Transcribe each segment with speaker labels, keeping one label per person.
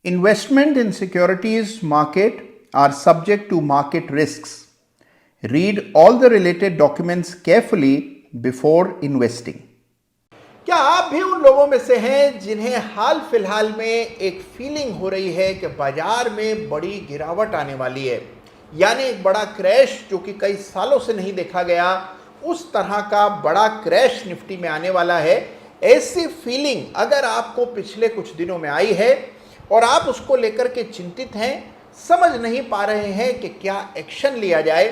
Speaker 1: Investment in securities market are subject to market risks. Read all the related documents carefully before investing.
Speaker 2: क्या आप भी उन लोगों में से हैं जिन्हें हाल फिलहाल में एक फीलिंग हो रही है कि बाजार में बड़ी गिरावट आने वाली है, यानी एक बड़ा क्रैश जो कि कई सालों से नहीं देखा गया, उस तरह का बड़ा क्रैश निफ्टी में आने वाला है। ऐसी फीलिंग अगर आपको पिछले कुछ दिनों में आई है और आप उसको लेकर के चिंतित हैं, समझ नहीं पा रहे हैं कि क्या एक्शन लिया जाए,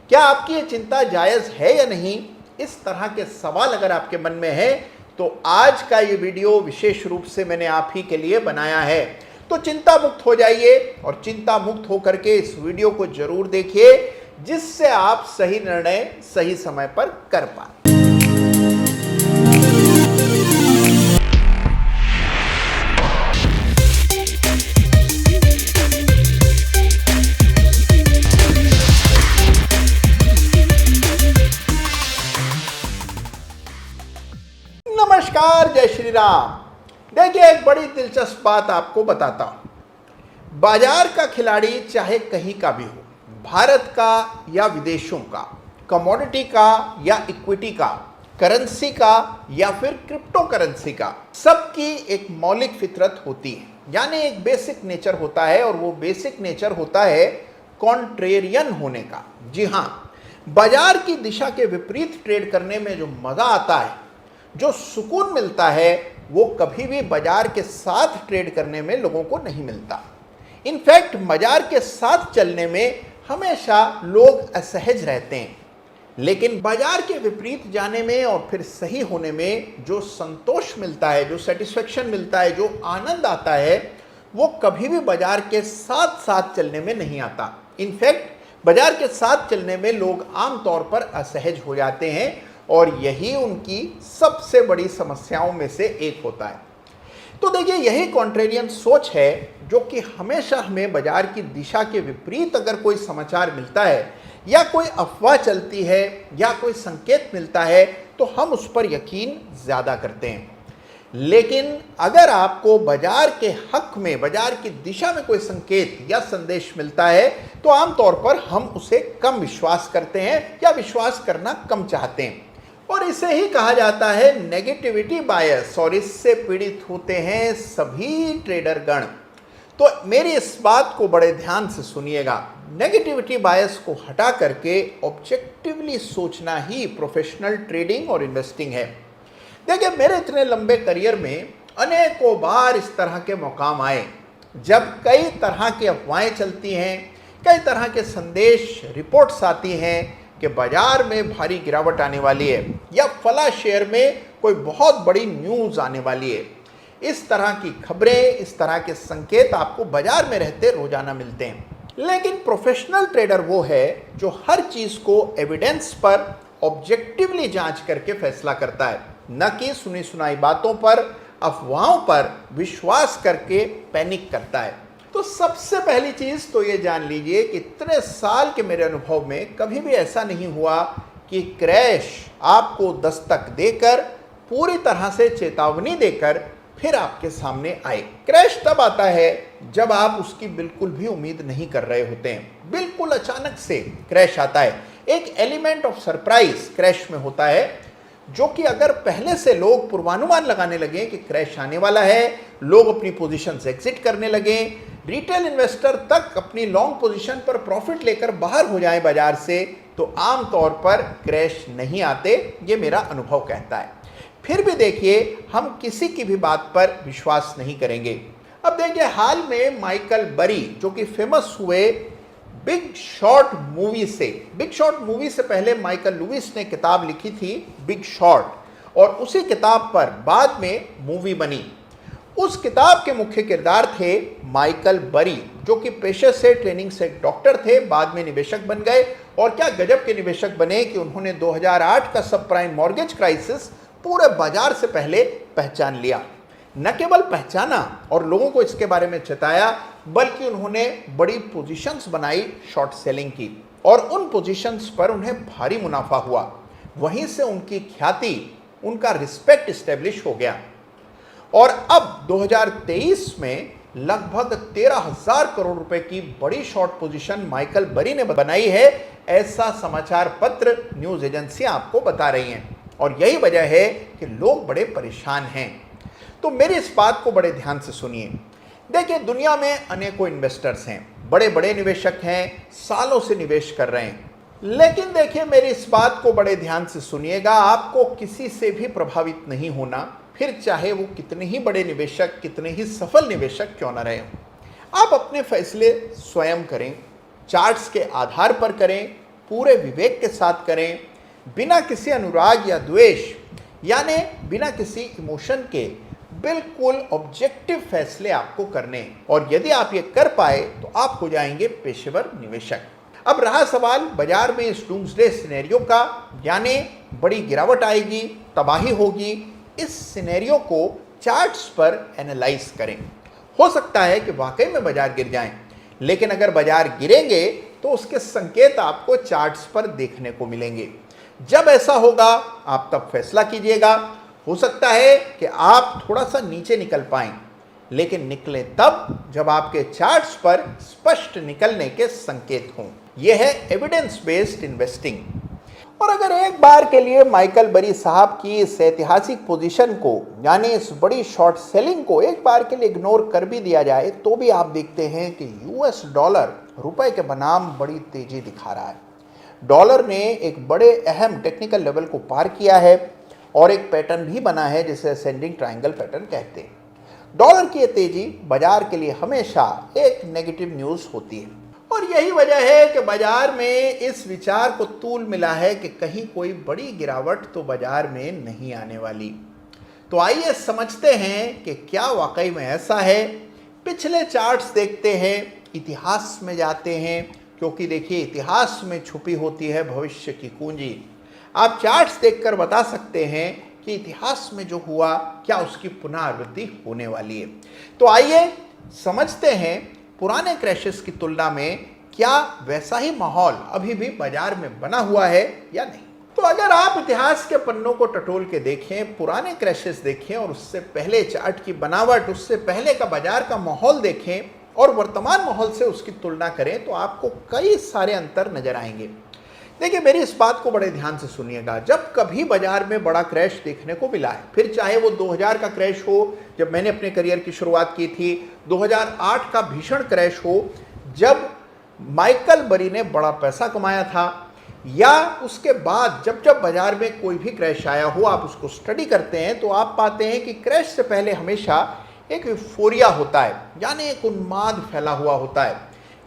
Speaker 2: क्या आपकी ये चिंता जायज़ है या नहीं, इस तरह के सवाल अगर आपके मन में है तो आज का ये वीडियो विशेष रूप से मैंने आप ही के लिए बनाया है। तो चिंता मुक्त हो जाइए और चिंता मुक्त होकर के इस वीडियो को जरूर देखिए, जिससे आप सही निर्णय सही समय पर कर पाए। नमस्कार, जय श्री राम। देखिए, एक बड़ी दिलचस्प बात आपको बताता हूं। बाजार का खिलाड़ी चाहे कहीं का भी हो, भारत का या विदेशों का, कमोडिटी का या इक्विटी का, करेंसी का या फिर क्रिप्टो करेंसी का, सबकी एक मौलिक फितरत होती है, यानी एक बेसिक नेचर होता है, और वो बेसिक नेचर होता है कॉन्ट्रेरियन होने का। जी हां, बाजार की दिशा के विपरीत ट्रेड करने में जो मजा आता है, जो सुकून मिलता है, वो कभी भी बाजार के साथ ट्रेड करने में लोगों को नहीं मिलता। इनफैक्ट बाजार के साथ चलने में हमेशा लोग असहज रहते हैं, लेकिन बाजार के विपरीत जाने में और फिर सही होने में जो संतोष मिलता है, जो सेटिस्फेक्शन मिलता है, जो आनंद आता है, वो कभी भी बाजार के साथ साथ चलने में नहीं आता। इनफैक्ट बाजार के साथ चलने में लोग आमतौर पर असहज हो जाते हैं, और यही उनकी सबसे बड़ी समस्याओं में से एक होता है। तो देखिए, यही कॉन्ट्रेरियन सोच है जो कि हमेशा हमें बाजार की दिशा के विपरीत अगर कोई समाचार मिलता है, या कोई अफवाह चलती है, या कोई संकेत मिलता है, तो हम उस पर यकीन ज़्यादा करते हैं। लेकिन अगर आपको बाजार के हक में, बाजार की दिशा में कोई संकेत या संदेश मिलता है, तो आमतौर पर हम उसे कम विश्वास करते हैं या विश्वास करना कम चाहते हैं, और इसे ही कहा जाता है नेगेटिविटी बायस, और इससे पीड़ित होते हैं सभी ट्रेडर गण। तो मेरी इस बात को बड़े ध्यान से सुनिएगा। नेगेटिविटी बायस को हटा करके ऑब्जेक्टिवली सोचना ही प्रोफेशनल ट्रेडिंग और इन्वेस्टिंग है। देखिए, मेरे इतने लंबे करियर में अनेकों बार इस तरह के मौकाम आए जब कई तरह की अफवाहें चलती हैं, कई तरह के संदेश, रिपोर्ट्स आती हैं कि बाजार में भारी गिरावट आने वाली है, या फला शेयर में कोई बहुत बड़ी न्यूज़ आने वाली है। इस तरह की खबरें, इस तरह के संकेत आपको बाजार में रहते रोजाना मिलते हैं। लेकिन प्रोफेशनल ट्रेडर वो है जो हर चीज़ को एविडेंस पर ऑब्जेक्टिवली जांच करके फैसला करता है, न कि सुनी सुनाई बातों पर, अफवाहों पर विश्वास करके पैनिक करता है। तो सबसे पहली चीज़ तो ये जान लीजिए कि इतने साल के मेरे अनुभव में कभी भी ऐसा नहीं हुआ कि क्रैश आपको दस्तक देकर, पूरी तरह से चेतावनी देकर फिर आपके सामने आए। क्रैश तब आता है जब आप उसकी बिल्कुल भी उम्मीद नहीं कर रहे होते हैं। बिल्कुल अचानक से क्रैश आता है। एक एलिमेंट ऑफ सरप्राइज क्रैश में होता है, जो कि अगर पहले से लोग पूर्वानुमान लगाने लगे कि क्रैश आने वाला है, लोग अपनी पोजीशन से एग्जिट करने लगे, रिटेल इन्वेस्टर तक अपनी लॉन्ग पोजीशन पर प्रॉफिट लेकर बाहर हो जाए बाजार से, तो आमतौर पर क्रैश नहीं आते, ये मेरा अनुभव कहता है। फिर भी देखिए, हम किसी की भी बात पर विश्वास नहीं करेंगे। अब देखिए, हाल में माइकल बरी, जो कि फेमस हुए बिग शॉर्ट मूवी से, बिग शॉर्ट मूवी से पहले माइकल लुइस ने किताब लिखी थी बिग शॉर्ट, और उसी किताब पर बाद में मूवी बनी। उस किताब के मुख्य किरदार थे माइकल बरी, जो कि पेशे से, ट्रेनिंग से एक डॉक्टर थे, बाद में निवेशक बन गए, और क्या गजब के निवेशक बने कि उन्होंने 2008 का सब प्राइम मॉर्गेज क्राइसिस पूरे बाजार से पहले पहचान लिया। न केवल पहचाना और लोगों को इसके बारे में चेताया, बल्कि उन्होंने बड़ी पोजीशंस बनाई शॉर्ट सेलिंग की, और उन पोजीशंस पर उन्हें भारी मुनाफा हुआ। वहीं से उनकी ख्याति, उनका रिस्पेक्ट इस्टेब्लिश हो गया। और अब 2023 में लगभग 13,000 करोड़ रुपए की बड़ी शॉर्ट पोजीशन माइकल बरी ने बनाई है, ऐसा समाचार पत्र न्यूज एजेंसियां आपको बता रही हैं। और यही वजह है कि लोग बड़े परेशान हैं। तो मेरी इस बात को बड़े ध्यान से सुनिए। देखिए, दुनिया में अनेकों इन्वेस्टर्स हैं, बड़े बड़े निवेशक हैं, सालों से निवेश कर रहे हैं। लेकिन देखिए, मेरी इस बात को बड़े ध्यान से सुनिएगा, आपको किसी से भी प्रभावित नहीं होना, फिर चाहे वो कितने ही बड़े निवेशक, कितने ही सफल निवेशक क्यों न रहे हों। आप अपने फैसले स्वयं करें, चार्ट्स के आधार पर करें, पूरे विवेक के साथ करें, बिना किसी अनुराग या द्वेष, यानी बिना किसी इमोशन के बिल्कुल ऑब्जेक्टिव फैसले आपको करने। और यदि आप ये कर पाए तो आप हो जाएंगे पेशेवर निवेशक। अब रहा सवाल बाजार में इस डूम्सडे सिनेरियो का, यानी बड़ी गिरावट आएगी, तबाही होगी। इस सिनेरियो को चार्ट्स पर एनालाइज करें। हो सकता है कि वाकई में बाजार गिर जाएं, लेकिन अगर बाजार गिरेंगे तो उसके संकेत आपको चार्ट्स पर देखने को मिलेंगे। जब ऐसा होगा आप तब फैसला कीजिएगा। हो सकता है कि आप थोड़ा सा नीचे निकल पाएं, लेकिन निकले तब जब आपके चार्ट्स पर स्पष्ट निकलने के संकेत हों। यह है एविडेंस बेस्ड इन्वेस्टिंग। और अगर एक बार के लिए माइकल बरी साहब की इस ऐतिहासिक पोजीशन को, यानी इस बड़ी शॉर्ट सेलिंग को एक बार के लिए इग्नोर कर भी दिया जाए, तो भी आप देखते हैं कि यूएस डॉलर रुपए के बनाम बड़ी तेजी दिखा रहा है। डॉलर ने एक बड़े अहम टेक्निकल लेवल को पार किया है और एक पैटर्न भी बना है जिसे असेंडिंग ट्रायंगल पैटर्न कहते हैं। डॉलर की तेजी बाजार के लिए हमेशा एक नेगेटिव न्यूज होती है और यही वजह है कि बाजार में इस विचार को तूल मिला है कि कहीं कोई बड़ी गिरावट तो बाजार में नहीं आने वाली। तो आइए समझते हैं कि क्या वाकई में ऐसा है। पिछले चार्ट्स देखते हैं, इतिहास में जाते हैं, क्योंकि देखिए इतिहास में छुपी होती है भविष्य की कुंजी। आप चार्ट्स देखकर बता सकते हैं कि इतिहास में जो हुआ क्या उसकी पुनरावृत्ति होने वाली है। तो आइए समझते हैं पुराने क्रैशेस की तुलना में क्या वैसा ही माहौल अभी भी बाजार में बना हुआ है या नहीं। तो अगर आप इतिहास के पन्नों को टटोल के देखें, पुराने क्रैशेस देखें और उससे पहले चार्ट की बनावट, उससे पहले का बाजार का माहौल देखें और वर्तमान माहौल से उसकी तुलना करें, तो आपको कई सारे अंतर नजर आएंगे। देखिए, मेरी इस बात को बड़े ध्यान से सुनिएगा। जब कभी बाजार में बड़ा क्रैश देखने को मिला है, फिर चाहे वो 2000 का क्रैश हो जब मैंने अपने करियर की शुरुआत की थी, 2008 का भीषण क्रैश हो जब माइकल बरी ने बड़ा पैसा कमाया था, या उसके बाद जब जब बाजार में कोई भी क्रैश आया हो, आप उसको स्टडी करते हैं तो आप पाते हैं कि क्रैश से पहले हमेशा एक यूफोरिया होता है, यानी एक उन्माद फैला हुआ होता है।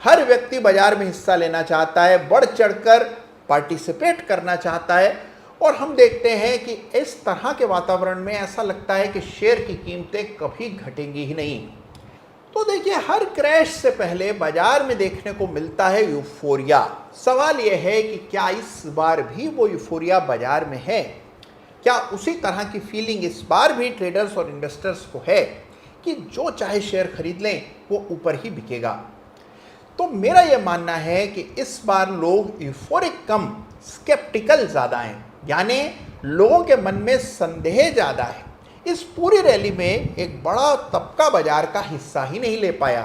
Speaker 2: हर व्यक्ति बाजार में हिस्सा लेना चाहता है, बढ़ चढ़कर पार्टिसिपेट करना चाहता है और हम देखते हैं कि इस तरह के वातावरण में ऐसा लगता है कि शेयर की कीमतें कभी घटेंगी ही नहीं। तो देखिए, हर क्रैश से पहले बाजार में देखने को मिलता है यूफोरिया। सवाल यह है कि क्या इस बार भी वो यूफोरिया बाजार में है? क्या उसी तरह की फीलिंग इस बार भी ट्रेडर्स और इन्वेस्टर्स को है कि जो चाहे शेयर खरीद लें वो ऊपर ही बिकेगा? तो मेरा यह मानना है कि इस बार लोग यूफोरिक कम स्केप्टिकल ज़्यादा हैं, यानी लोगों के मन में संदेह ज़्यादा है। इस पूरी रैली में एक बड़ा तबका बाजार का हिस्सा ही नहीं ले पाया,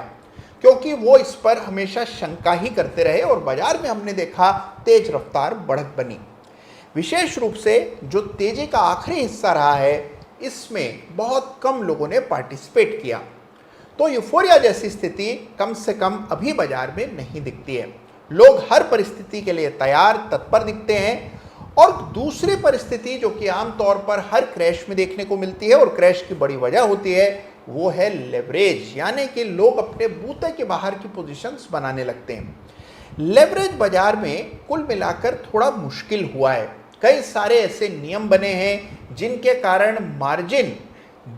Speaker 2: क्योंकि वो इस पर हमेशा शंका ही करते रहे और बाजार में हमने देखा तेज रफ्तार बढ़त बनी। विशेष रूप से जो तेजी का आखिरी हिस्सा रहा है, इसमें बहुत कम लोगों ने पार्टिसिपेट किया। तो यूफोरिया जैसी स्थिति कम से कम अभी बाजार में नहीं दिखती है। लोग हर परिस्थिति के लिए तैयार, तत्पर दिखते हैं। और दूसरी परिस्थिति जो कि आमतौर पर हर क्रैश में देखने को मिलती है और क्रैश की बड़ी वजह होती है, वो है लेवरेज, यानी कि लोग अपने बूते के बाहर की पोजीशंस बनाने लगते हैं। लेवरेज बाजार में कुल मिलाकर थोड़ा मुश्किल हुआ है। कई सारे ऐसे नियम बने हैं जिनके कारण मार्जिन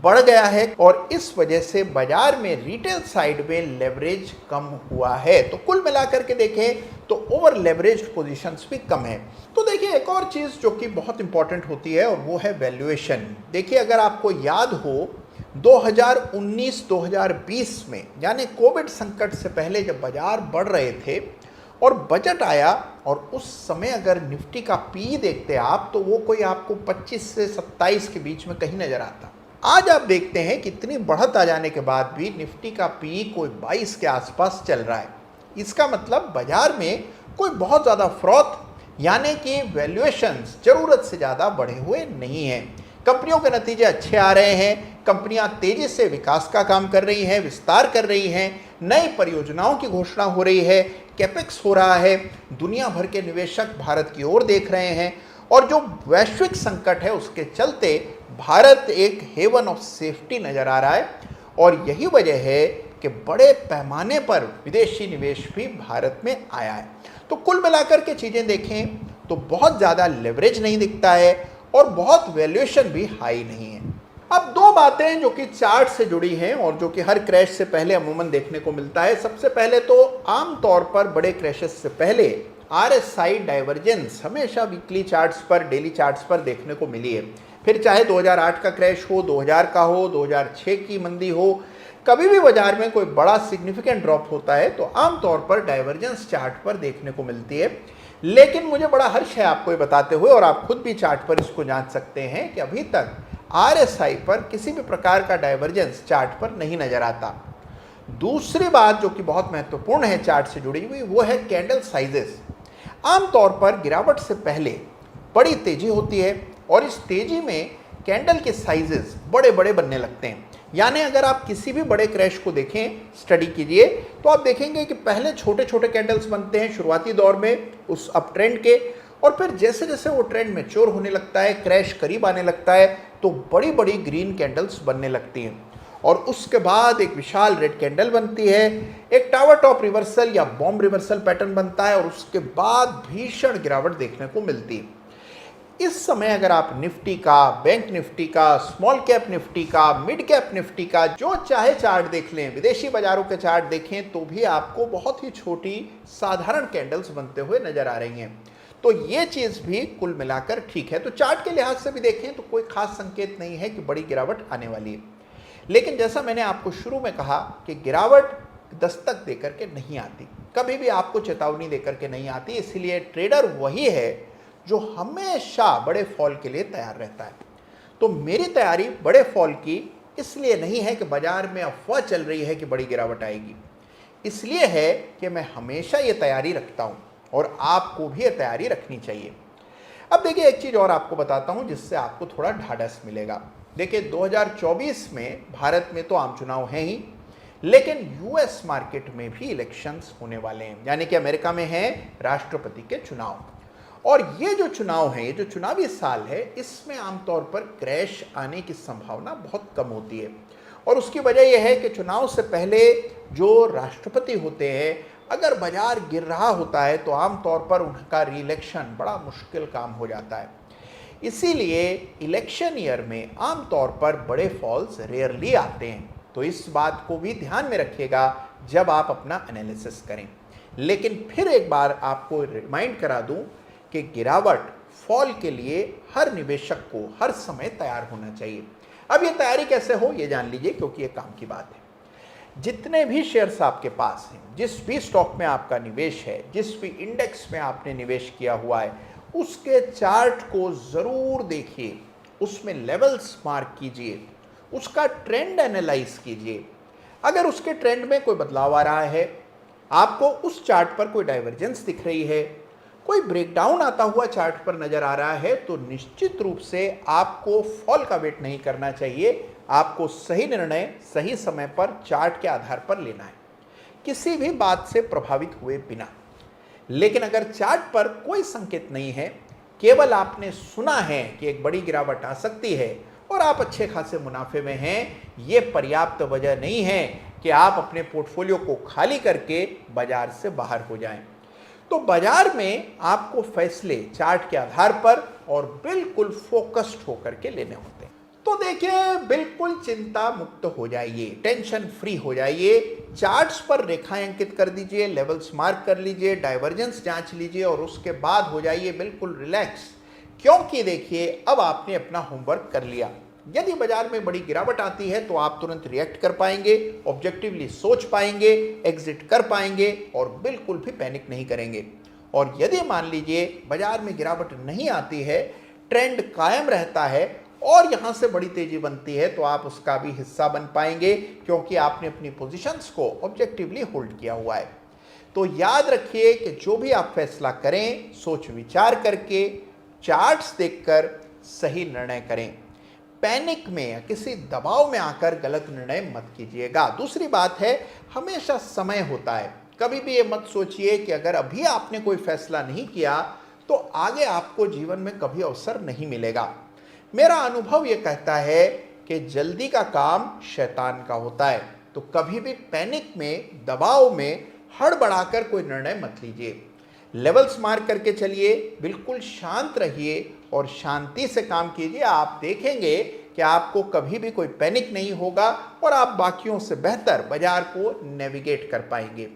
Speaker 2: बढ़ गया है और इस वजह से बाजार में रिटेल साइड में लेवरेज कम हुआ है। तो कुल मिलाकर के देखें तो ओवर लेवरेज्ड पोजीशंस भी कम है। तो देखिए, एक और चीज़ जो कि बहुत इंपॉर्टेंट होती है और वो है वैल्यूएशन। देखिए, अगर आपको याद हो 2019-2020 में, यानी कोविड संकट से पहले जब बाजार बढ़ रहे थे और बजट आया और उस समय अगर निफ्टी का पी देखते आप तो वो कोई आपको 25 से 27 के बीच में कहीं नजर आता। आज आप देखते हैं कि इतनी बढ़त आ जाने के बाद भी निफ्टी का पी कोई 22 के आसपास चल रहा है। इसका मतलब बाजार में कोई बहुत ज़्यादा फ्रॉथ यानी कि वैल्यूएशंस ज़रूरत से ज़्यादा बढ़े हुए नहीं हैं। कंपनियों के नतीजे अच्छे आ रहे हैं, कंपनियां तेजी से विकास का काम कर रही हैं, विस्तार कर रही हैं, नई परियोजनाओं की घोषणा हो रही है, कैपेक्स हो रहा है, दुनिया भर के निवेशक भारत की ओर देख रहे हैं और जो वैश्विक संकट है उसके चलते भारत एक हेवन ऑफ सेफ्टी नज़र आ रहा है और यही वजह है कि बड़े पैमाने पर विदेशी निवेश भी भारत में आया है। तो कुल मिलाकर के चीज़ें देखें तो बहुत ज़्यादा लेवरेज नहीं दिखता है और बहुत वैल्यूएशन भी हाई नहीं है। अब दो बातें जो कि चार्ट से जुड़ी हैं और जो कि हर क्रैश से पहले अमूमन देखने को मिलता है। सबसे पहले तो आम तौर पर बड़े क्रैशेस से पहले RSI डाइवर्जेंस हमेशा वीकली चार्ट्स पर, डेली चार्ट्स पर देखने को मिली है। फिर चाहे 2008 का क्रैश हो, 2000 का हो, 2006 की मंदी हो, कभी भी बाजार में कोई बड़ा सिग्निफिकेंट ड्रॉप होता है तो आमतौर पर डाइवर्जेंस चार्ट पर देखने को मिलती है। लेकिन मुझे बड़ा हर्ष है आपको ये बताते हुए, और आप खुद भी चार्ट पर इसको जांच सकते हैं कि अभी तक RSI पर किसी भी प्रकार का डाइवर्जेंस चार्ट पर नहीं नजर आता। दूसरी बात जो कि बहुत महत्वपूर्ण है चार्ट से जुड़ी हुई, वो है कैंडल साइजेस। आमतौर पर गिरावट से पहले बड़ी तेजी होती है और इस तेजी में कैंडल के साइजेस बड़े बड़े बनने लगते हैं। यानी अगर आप किसी भी बड़े क्रैश को देखें, स्टडी कीजिए, तो आप देखेंगे कि पहले छोटे छोटे कैंडल्स बनते हैं शुरुआती दौर में उस अप ट्रेंड के, और फिर जैसे जैसे वो ट्रेंड मैच्योर होने लगता है, क्रैश करीब आने लगता है, तो बड़ी बड़ी ग्रीन कैंडल्स बनने लगती हैं और उसके बाद एक विशाल रेड कैंडल बनती है, एक टावर टॉप रिवर्सल या बॉम्ब रिवर्सल पैटर्न बनता है और उसके बाद भीषण गिरावट देखने को मिलती है। इस समय अगर आप निफ्टी का, बैंक निफ्टी का, स्मॉल कैप निफ्टी का, मिड कैप निफ्टी का जो चाहे चार्ट देख लें, विदेशी बाजारों के चार्ट देखें, तो भी आपको बहुत ही छोटी साधारण कैंडल्स बनते हुए नजर आ रही हैं। तो ये चीज़ भी कुल मिलाकर ठीक है। तो चार्ट के लिहाज से भी देखें तो कोई खास संकेत नहीं है कि बड़ी गिरावट आने वाली है। लेकिन जैसा मैंने आपको शुरू में कहा कि गिरावट दस्तक देकर के नहीं आती, कभी भी आपको चेतावनी देकर के नहीं आती। इसलिए ट्रेडर वही है जो हमेशा बड़े फॉल के लिए तैयार रहता है। तो मेरी तैयारी बड़े फॉल की इसलिए नहीं है कि बाजार में अफवाह चल रही है कि बड़ी गिरावट आएगी, इसलिए है कि मैं हमेशा ये तैयारी रखता हूँ और आपको भी ये तैयारी रखनी चाहिए। अब देखिए एक चीज़ और आपको बताता हूँ जिससे आपको थोड़ा ढाढ़स मिलेगा। देखिए 2024 में भारत में तो आम चुनाव हैं ही, लेकिन US मार्केट में भी इलेक्शंस होने वाले हैं, यानी कि अमेरिका में है राष्ट्रपति के चुनाव। और ये जो चुनाव है, ये जो चुनावी साल है, इसमें आमतौर पर क्रैश आने की संभावना बहुत कम होती है। और उसकी वजह यह है कि चुनाव से पहले जो राष्ट्रपति होते हैं, अगर बाजार गिर रहा होता है तो आमतौर पर उनका रीइलेक्शन बड़ा मुश्किल काम हो जाता है। इसीलिए इलेक्शन ईयर में आमतौर पर बड़े फॉल्स रेयरली आते हैं। तो इस बात को भी ध्यान में रखिएगा जब आप अपना एनालिसिस करें। लेकिन फिर एक बार आपको रिमाइंड करा दूं कि गिरावट, फॉल के लिए हर निवेशक को हर समय तैयार होना चाहिए। अब ये तैयारी कैसे हो ये जान लीजिए, क्योंकि ये काम की बात है। जितने भी शेयर्स आपके पास हैं, जिस भी स्टॉक में आपका निवेश है, जिस भी इंडेक्स में आपने निवेश किया हुआ है, उसके चार्ट को ज़रूर देखिए, उसमें लेवल्स मार्क कीजिए, उसका ट्रेंड एनालाइज कीजिए। अगर उसके ट्रेंड में कोई बदलाव आ रहा है, आपको उस चार्ट पर कोई डाइवर्जेंस दिख रही है, कोई ब्रेकडाउन आता हुआ चार्ट पर नजर आ रहा है, तो निश्चित रूप से आपको फॉल का वेट नहीं करना चाहिए। आपको सही निर्णय सही समय पर चार्ट के आधार पर लेना है, किसी भी बात से प्रभावित हुए बिना। लेकिन अगर चार्ट पर कोई संकेत नहीं है, केवल आपने सुना है कि एक बड़ी गिरावट आ सकती है और आप अच्छे खासे मुनाफे में हैं, ये पर्याप्त वजह नहीं है कि आप अपने पोर्टफोलियो को खाली करके बाजार से बाहर हो जाएं। तो बाजार में आपको फैसले चार्ट के आधार पर और बिल्कुल फोकस्ड होकर के लेने होते हैं। तो देखिए, बिल्कुल चिंता मुक्त हो जाइए, टेंशन फ्री हो जाइए, चार्ट्स पर रेखाएं अंकित कर दीजिए, लेवल्स मार्क कर लीजिए, डाइवर्जेंस जांच लीजिए और उसके बाद हो जाइए बिल्कुल रिलैक्स। क्योंकि देखिए, अब आपने अपना होमवर्क कर लिया। यदि बाजार में बड़ी गिरावट आती है तो आप तुरंत रिएक्ट कर पाएंगे, ऑब्जेक्टिवली सोच पाएंगे, एग्जिट कर पाएंगे और बिल्कुल भी पैनिक नहीं करेंगे। और यदि मान लीजिए बाजार में गिरावट नहीं आती है, ट्रेंड कायम रहता है, और यहां से बड़ी तेजी बनती है तो आप उसका भी हिस्सा बन पाएंगे, क्योंकि आपने अपनी पोजीशंस को ऑब्जेक्टिवली होल्ड किया हुआ है। तो याद रखिए कि जो भी आप फैसला करें, सोच विचार करके, चार्ट्स देखकर सही निर्णय करें। पैनिक में या किसी दबाव में आकर गलत निर्णय मत कीजिएगा। दूसरी बात है, हमेशा समय होता है। कभी भी ये मत सोचिए कि अगर अभी आपने कोई फैसला नहीं किया तो आगे आपको जीवन में कभी अवसर नहीं मिलेगा। मेरा अनुभव ये कहता है कि जल्दी का काम शैतान का होता है। तो कभी भी पैनिक में, दबाव में हड़बड़ाकर कोई निर्णय मत लीजिए। लेवल्स मार्क करके चलिए, बिल्कुल शांत रहिए और शांति से काम कीजिए। आप देखेंगे कि आपको कभी भी कोई पैनिक नहीं होगा और आप बाकियों से बेहतर बाजार को नेविगेट कर पाएंगे।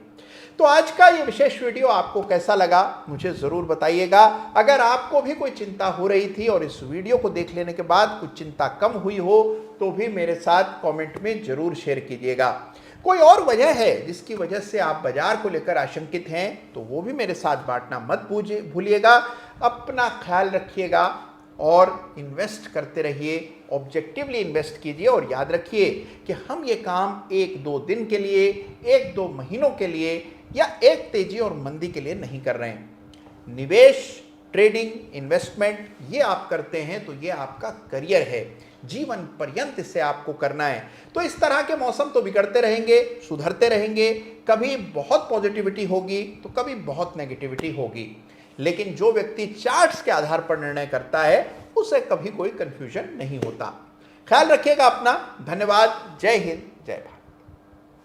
Speaker 2: तो आज का ये विशेष वीडियो आपको कैसा लगा मुझे ज़रूर बताइएगा। अगर आपको भी कोई चिंता हो रही थी और इस वीडियो को देख लेने के बाद कुछ चिंता कम हुई हो तो भी मेरे साथ कमेंट में ज़रूर शेयर कीजिएगा। कोई और वजह है जिसकी वजह से आप बाजार को लेकर आशंकित हैं तो वो भी मेरे साथ बांटना मत भूलिएगा। अपना ख्याल रखिएगा और इन्वेस्ट करते रहिए, ऑब्जेक्टिवली इन्वेस्ट कीजिए और याद रखिए कि हम ये काम 1-2 दिन के लिए, 1-2 महीनों के लिए या एक तेजी और मंदी के लिए नहीं कर रहे हैं। निवेश, ट्रेडिंग, इन्वेस्टमेंट ये आप करते हैं तो ये आपका करियर है, जीवन पर्यंत इसे आपको करना है। तो इस तरह के मौसम तो बिगड़ते रहेंगे, सुधरते रहेंगे, कभी बहुत पॉजिटिविटी होगी तो कभी बहुत नेगेटिविटी होगी, लेकिन जो व्यक्ति चार्ट्स के आधार पर निर्णय करता है उसे कभी कोई कंफ्यूजन नहीं होता। ख्याल रखिएगा अपना। धन्यवाद। जय हिंद, जय भारत।